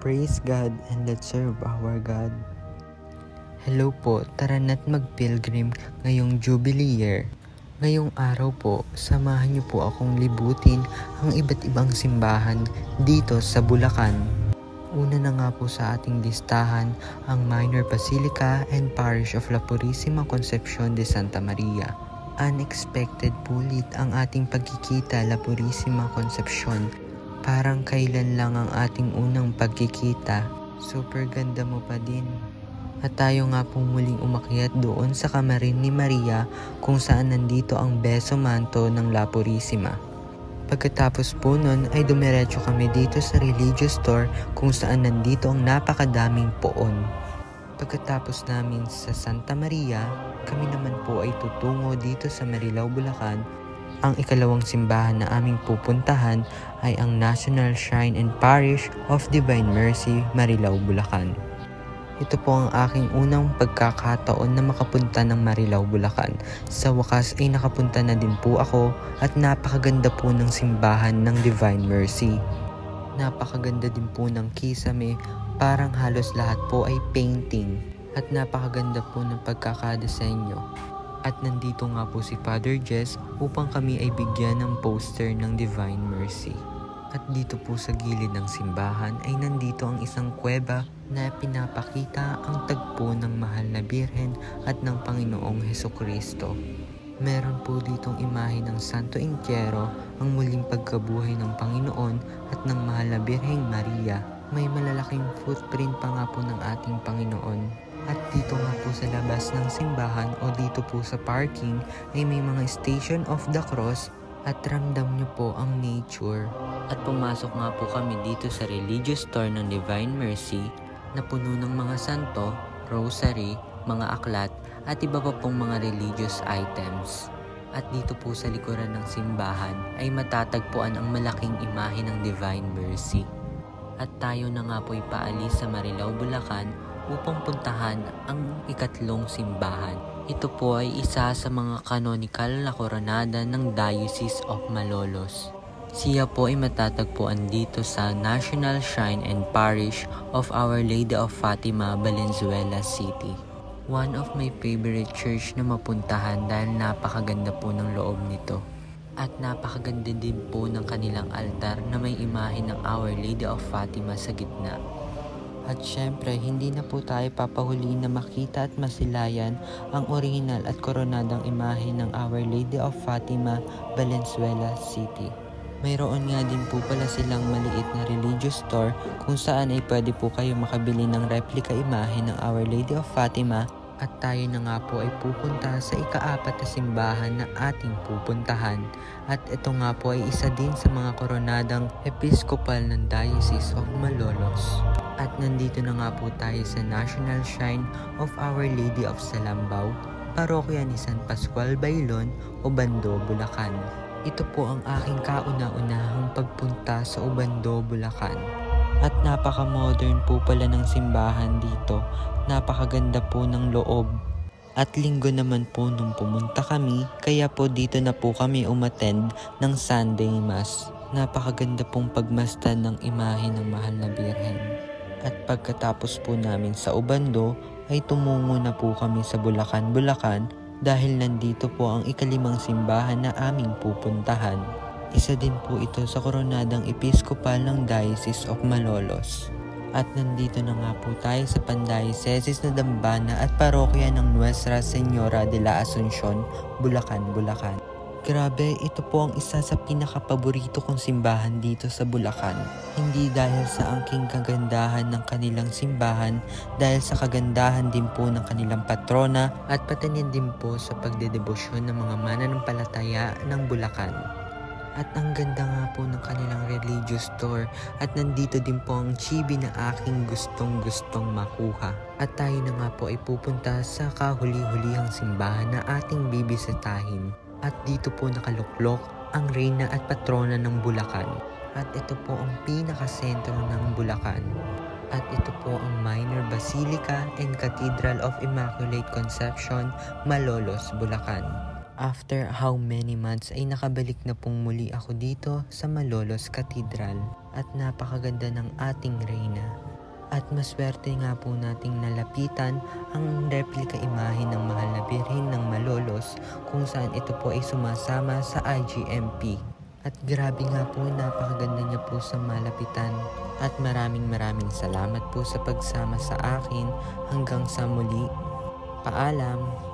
Praise God and let's serve our God. Hello po, tara na't mag-pilgrim ngayong Jubilee year. Ngayong araw po, samahan niyo po akong libutin ang iba't ibang simbahan dito sa Bulacan. Una na nga po sa ating listahan ang Minor Basilica and Parish of La Purísima Concepción de Santa Maria. Unexpected pulit ang ating pagkikita La Purísima Concepción. Parang kailan lang ang ating unang pagkikita. Super ganda mo pa din. At tayo nga pong muling umakyat doon sa kamarin ni Maria kung saan nandito ang Beso Manto ng La Purísima. Pagkatapos po nun ay dumiretso kami dito sa religious store kung saan nandito ang napakadaming poon. Pagkatapos namin sa Santa Maria, kami naman po ay tutungo dito sa Marilao, Bulacan. Ang ikalawang simbahan na aming pupuntahan ay ang National Shrine and Parish of Divine Mercy, Marilao, Bulacan. Ito po ang aking unang pagkakataon na makapunta ng Marilao, Bulacan. Sa wakas ay nakapunta na din po ako at napakaganda po ng simbahan ng Divine Mercy. Napakaganda din po ng kisame, parang halos lahat po ay painting at napakaganda po ng pagkakadesenyo. At nandito nga po si Father Jess upang kami ay bigyan ng poster ng Divine Mercy. At dito po sa gilid ng simbahan ay nandito ang isang kuweba na pinapakita ang tagpo ng mahal na Birhen at ng Panginoong Hesukristo. Meron po ditong imahe ng Santo Entierro, ang muling pagkabuhay ng Panginoon at ng mahal na Birheng Maria. May malalaking footprint pa nga po ng ating Panginoon. At dito nga po sa labas ng simbahan o dito po sa parking ay may mga Station of the Cross at ramdam nyo po ang nature. At pumasok nga po kami dito sa religious store ng Divine Mercy na puno ng mga santo, rosary, mga aklat at iba pa pong mga religious items. At dito po sa likuran ng simbahan ay matatagpuan ang malaking imahe ng Divine Mercy. At tayo na nga po ipaalis sa Marilao, Bulacan upang puntahan ang ikatlong simbahan. Ito po ay isa sa mga canonical na koronada ng Diocese of Malolos. Siya po ay matatagpuan dito sa National Shrine and Parish of Our Lady of Fatima, Valenzuela City. One of my favorite church na mapuntahan dahil napakaganda po ng loob nito. At napakaganda din po ng kanilang altar na may imahe ng Our Lady of Fatima sa gitna. At syempre, hindi na po tayo papahuli na makita at masilayan ang original at koronadang imahe ng Our Lady of Fatima, Valenzuela City. Mayroon nga din po pala silang maliit na religious store kung saan ay pwede po kayo makabili ng replica imahe ng Our Lady of Fatima. At tayo na nga po ay pupunta sa ika-4 na simbahan na ating pupuntahan. At ito nga po ay isa din sa mga koronadang episkopal ng Diocese of Malolos. At nandito na nga po tayo sa National Shrine of Our Lady of Salambao, parokya ni San Pascual Bailon, Obando, Bulacan. Ito po ang aking kauna-unahang pagpunta sa Obando, Bulacan. At napaka-modern po pala ng simbahan dito. Napakaganda po ng loob. At linggo naman po nung pumunta kami, kaya po dito na po kami umattend ng Sunday Mass. Napakaganda pong pagmasdan ng imahe ng mahal na Birhen. At pagkatapos po namin sa Obando, ay tumungo na po kami sa Bulacan, Bulacan dahil nandito po ang ika-5 simbahan na aming pupuntahan. Isa din po ito sa koronadang episkopal ng Diocese of Malolos. At nandito na nga po tayo sa Pandioceses na Dambana at parokya ng Nuestra Señora de la Asunción, Bulacan, Bulacan. Grabe, ito po ang isa sa pinakapaborito kong simbahan dito sa Bulacan. Hindi dahil sa angking kagandahan ng kanilang simbahan, dahil sa kagandahan din po ng kanilang patrona at patanin din po sa pagdedebosyon ng mga mananampalataya ng Bulacan. At ang ganda nga po ng kanilang religious store at nandito din po ang chibi na aking gustong makuha. At tayo na nga po ay pupunta sa kahuli-hulihang simbahan na ating bibisitahin. At dito po nakaluklok ang reyna at patrona ng Bulacan. At ito po ang pinakasentro ng Bulacan. At ito po ang Minor Basilica and Cathedral of Immaculate Conception, Malolos, Bulacan. After how many months ay nakabalik na pong muli ako dito sa Malolos Cathedral at napakaganda ng ating reyna. At maswerte nga po nating nalapitan ang replika imahe ng mahal na birhen ng Malolos kung saan ito po ay sumasama sa IGMP. At grabe nga po, napakaganda niya po sa malapitan. At maraming salamat po sa pagsama sa akin. Hanggang sa muli. Paalam!